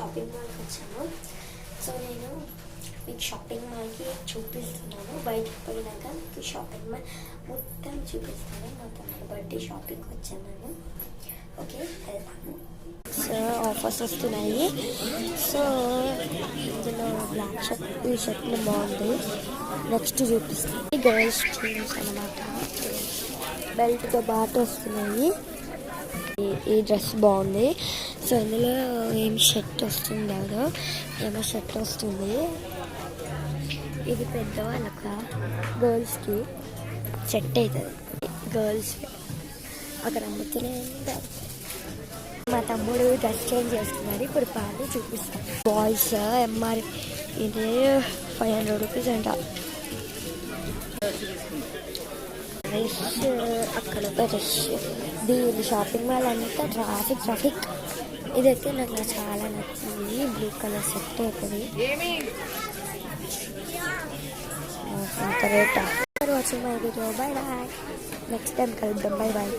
Shopping మాల్కి వచ్చాను. So నేను మీకు షాపింగ్ మాల్కి చూపిస్తున్నాను. బయటకు పోయినాక మీకు షాపింగ్ మాల్ మొత్తం చూపిస్తాను. మా తమ్ముడు బర్త్డే షాపింగ్కి వచ్చాను నేను. ఓకే, వెళ్తాము. సో ఆఫర్స్ వస్తున్నాయి. సో ఇందులో బ్లాక్ షర్ట్, ఈ షర్ట్ బాగుంది. నెక్స్ట్ చూపిస్తాను గర్ల్స్ జీన్స్ అనమాట. బెల్ట్తో పాటు వస్తున్నాయి. ఈ డ్రెస్ బాగుంది. సో ఇందులో ఏం షర్ట్ వస్తుంది, ఏమో షర్ట్ వస్తుంది. ఇది పెద్దవాళ్ళక గర్ల్స్కి సెట్ అవుతుంది. గర్ల్స్ అక్కడ అమ్ముతూనే ఉంటారు. మా తమ్ముడు డ్రెస్ చేంజ్ చేస్తున్నాడు. ఇప్పుడు పాలు చూపిస్తాను. బాయ్స్ ఎంఆర్ ఇది 500 రూపీస్ అంట. రష్ అక్కడ రష్. దీని షాపింగ్ మాల్ అంతా ట్రాఫిక్. ఇదైతే నాకు చాలా నచ్చింది. బ్లూ కలర్ సెట్ అవుతుంది. అంత రేటా. Watching my video. Bye bye. Next time కలుద్దాం. Bye bye.